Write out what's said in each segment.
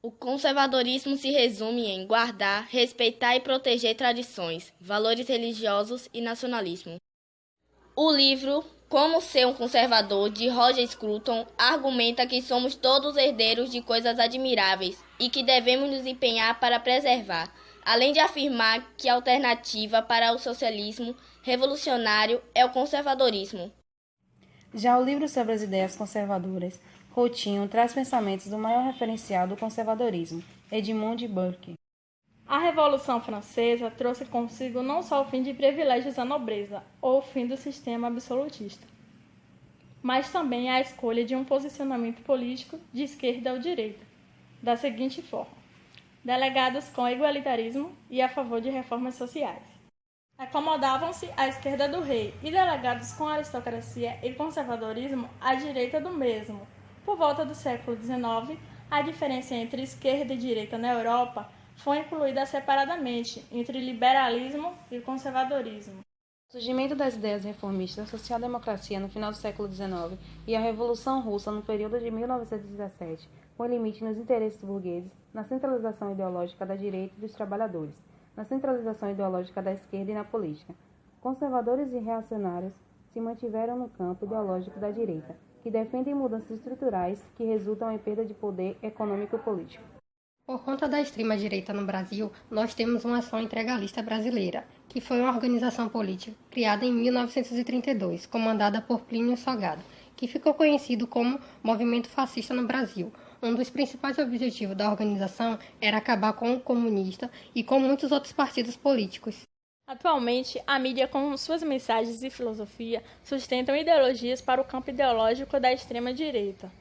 O conservadorismo se resume em guardar, respeitar e proteger tradições, valores religiosos e nacionalismo. O livro Como Ser um Conservador, de Roger Scruton, argumenta que somos todos herdeiros de coisas admiráveis e que devemos nos empenhar para preservar, além de afirmar que a alternativa para o socialismo revolucionário é o conservadorismo. Já o livro sobre as ideias conservadoras, Coutinho traz pensamentos do maior referencial do conservadorismo, Edmund Burke. A Revolução Francesa trouxe consigo não só o fim de privilégios à nobreza, ou o fim do sistema absolutista, mas também a escolha de um posicionamento político de esquerda ou direita, da seguinte forma: delegados com igualitarismo e a favor de reformas sociais. Acomodavam-se à esquerda do rei e delegados com aristocracia e conservadorismo à direita do mesmo. Por volta do século XIX, a diferença entre esquerda e direita na Europa foi incluída separadamente entre liberalismo e conservadorismo. O surgimento das ideias reformistas, a social-democracia no final do século XIX e a Revolução Russa no período de 1917, com limite nos interesses burgueses, na centralização ideológica da direita e dos trabalhadores, na centralização ideológica da esquerda e na política. Conservadores e reacionários se mantiveram no campo ideológico da direita, que defendem mudanças estruturais que resultam em perda de poder econômico e político. Por conta da extrema-direita no Brasil, nós temos uma Ação Integralista Brasileira, que foi uma organização política criada em 1932, comandada por Plínio Salgado, que ficou conhecido como Movimento Fascista no Brasil. Um dos principais objetivos da organização era acabar com o comunista e com muitos outros partidos políticos. Atualmente, a mídia, com suas mensagens e filosofia, sustentam ideologias para o campo ideológico da extrema-direita.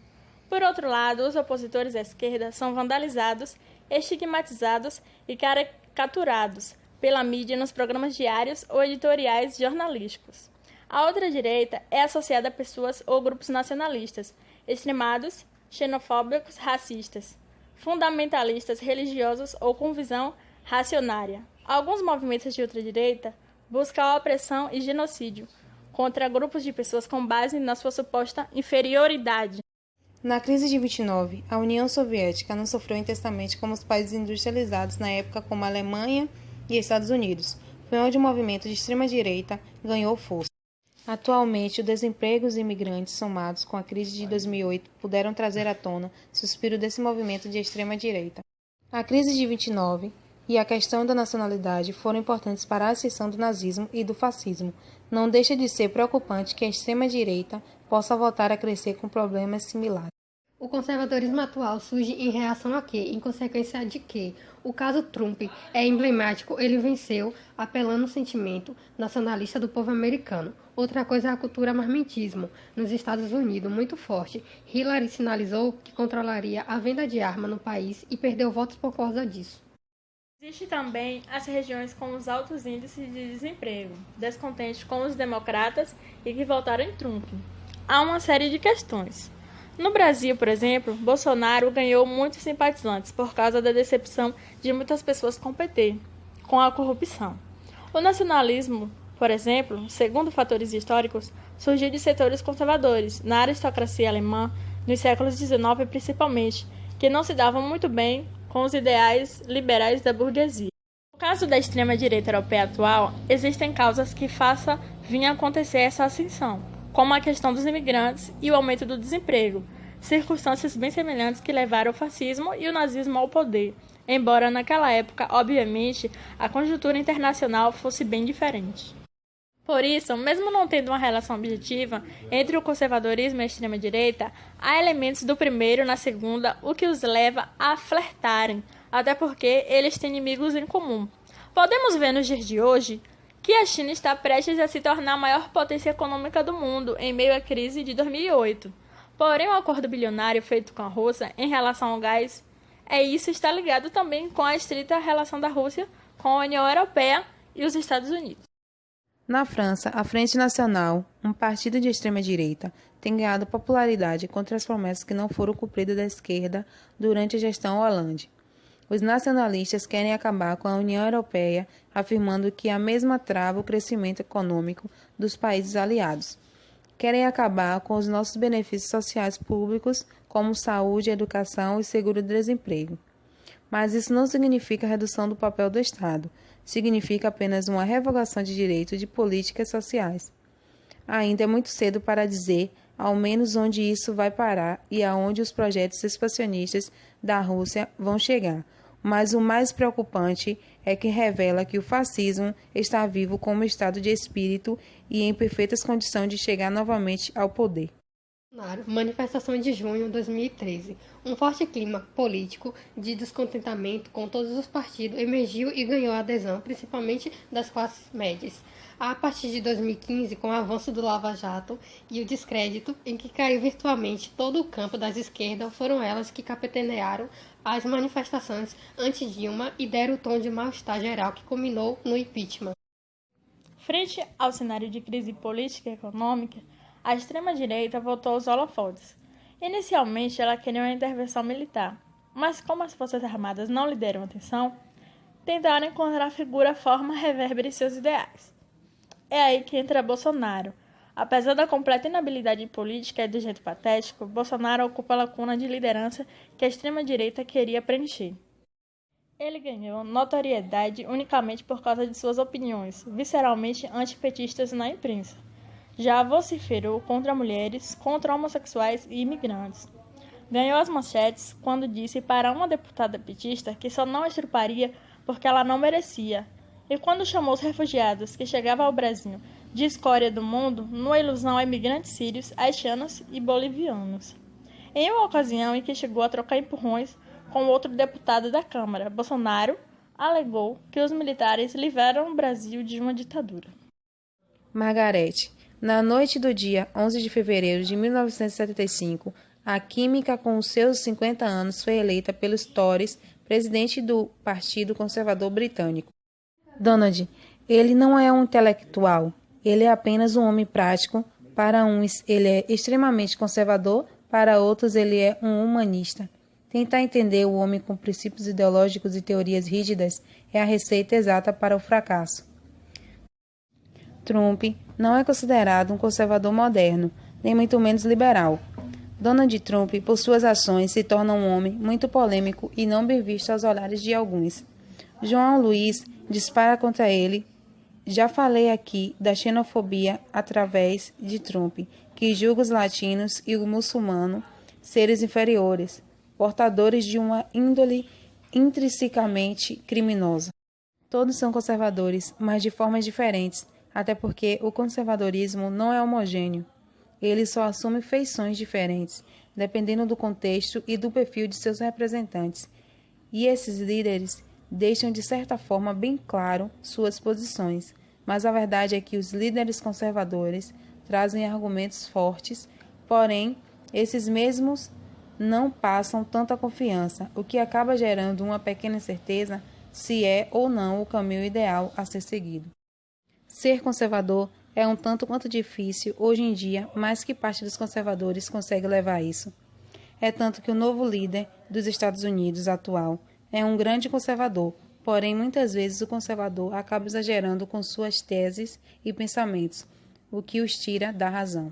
Por outro lado, os opositores à esquerda são vandalizados, estigmatizados e caricaturados pela mídia nos programas diários ou editoriais jornalísticos. A outra direita é associada a pessoas ou grupos nacionalistas, extremados, xenofóbicos, racistas, fundamentalistas religiosos ou com visão racionária. Alguns movimentos de ultradireita buscam a opressão e genocídio contra grupos de pessoas com base na sua suposta inferioridade. Na crise de 29, a União Soviética não sofreu intensamente como os países industrializados na época, como a Alemanha e Estados Unidos. Foi onde o movimento de extrema-direita ganhou força. Atualmente, o desemprego e os imigrantes, somados com a crise de 2008, puderam trazer à tona o suspiro desse movimento de extrema-direita. A crise de 29 e a questão da nacionalidade foram importantes para a ascensão do nazismo e do fascismo. Não deixa de ser preocupante que a extrema-direita possa voltar a crescer com problemas similares. O conservadorismo atual surge em reação a quê? Em consequência de quê? O caso Trump é emblemático, ele venceu apelando ao sentimento nacionalista do povo americano. Outra coisa é a cultura armamentismo nos Estados Unidos, muito forte. Hillary sinalizou que controlaria a venda de arma no país e perdeu votos por causa disso. Existem também as regiões com os altos índices de desemprego, descontentes com os democratas e que votaram em Trump. Há uma série de questões. No Brasil, por exemplo, Bolsonaro ganhou muitos simpatizantes por causa da decepção de muitas pessoas com o PT, com a corrupção. O nacionalismo, por exemplo, segundo fatores históricos, surgiu de setores conservadores, na aristocracia alemã, nos séculos XIX principalmente, que não se davam muito bem com os ideais liberais da burguesia. No caso da extrema-direita europeia atual, existem causas que façam vir a acontecer essa ascensão, como a questão dos imigrantes e o aumento do desemprego, circunstâncias bem semelhantes que levaram o fascismo e o nazismo ao poder, embora naquela época, obviamente, a conjuntura internacional fosse bem diferente. Por isso, mesmo não tendo uma relação objetiva entre o conservadorismo e a extrema-direita, há elementos do primeiro na segunda, o que os leva a flertarem, até porque eles têm inimigos em comum. Podemos ver nos dias de hoje que a China está prestes a se tornar a maior potência econômica do mundo em meio à crise de 2008. Porém, o acordo bilionário feito com a Rússia em relação ao gás, isso está ligado também com a estrita relação da Rússia com a União Europeia e os Estados Unidos. Na França, a Frente Nacional, um partido de extrema-direita, tem ganhado popularidade contra as promessas que não foram cumpridas da esquerda durante a gestão Hollande. Os nacionalistas querem acabar com a União Europeia, afirmando que a mesma trava o crescimento econômico dos países aliados. Querem acabar com os nossos benefícios sociais públicos, como saúde, educação e seguro-desemprego. Mas isso não significa redução do papel do Estado, significa apenas uma revogação de direitos de políticas sociais. Ainda é muito cedo para dizer, ao menos, onde isso vai parar e aonde os projetos expansionistas da Rússia vão chegar. Mas o mais preocupante é que revela que o fascismo está vivo como estado de espírito e em perfeitas condições de chegar novamente ao poder. Manifestação de junho de 2013. Um forte clima político de descontentamento com todos os partidos emergiu e ganhou adesão, principalmente das classes médias. A partir de 2015, com o avanço do Lava Jato e o descrédito em que caiu virtualmente todo o campo das esquerdas, foram elas que capitanearam as manifestações anti-Dilma e deram o tom de mal-estar geral que culminou no impeachment. Frente ao cenário de crise política e econômica, a extrema-direita voltou aos holofotes. Inicialmente, ela queria uma intervenção militar, mas como as Forças Armadas não lhe deram atenção, tentaram encontrar a figura forma revérbera em seus ideais. É aí que entra Bolsonaro. Apesar da completa inabilidade política e do jeito patético, Bolsonaro ocupa a lacuna de liderança que a extrema-direita queria preencher. Ele ganhou notoriedade unicamente por causa de suas opiniões, visceralmente antipetistas na imprensa. Já vociferou contra mulheres, contra homossexuais e imigrantes. Ganhou as manchetes quando disse para uma deputada petista que só não estruparia porque ela não merecia, e quando chamou os refugiados que chegavam ao Brasil de escória do mundo, numa ilusão a imigrantes sírios, haitianos e bolivianos. Em uma ocasião em que chegou a trocar empurrões com outro deputado da Câmara, Bolsonaro alegou que os militares livraram o Brasil de uma ditadura. Margarete. Na noite do dia 11 de fevereiro de 1975, a química, com os seus 50 anos, foi eleita pelos Tories presidente do Partido Conservador Britânico. Donald, ele não é um intelectual, ele é apenas um homem prático. Para uns, ele é extremamente conservador, para outros, ele é um humanista. Tentar entender o homem com princípios ideológicos e teorias rígidas é a receita exata para o fracasso. Trump não é considerado um conservador moderno, nem muito menos liberal. Donald Trump, por suas ações, se torna um homem muito polêmico e não bem visto aos olhares de alguns. João Luiz dispara contra ele. Já falei aqui da xenofobia através de Trump, que julga os latinos e o muçulmano seres inferiores, portadores de uma índole intrinsecamente criminosa. Todos são conservadores, mas de formas diferentes, até porque o conservadorismo não é homogêneo. Ele só assume feições diferentes, dependendo do contexto e do perfil de seus representantes. E esses líderes deixam de certa forma bem claro suas posições, mas a verdade é que os líderes conservadores trazem argumentos fortes, porém, esses mesmos não passam tanta confiança, o que acaba gerando uma pequena incerteza se é ou não o caminho ideal a ser seguido. Ser conservador é um tanto quanto difícil hoje em dia, mas que parte dos conservadores consegue levar isso. É tanto que o novo líder dos Estados Unidos atual é um grande conservador, porém muitas vezes o conservador acaba exagerando com suas teses e pensamentos, o que os tira da razão.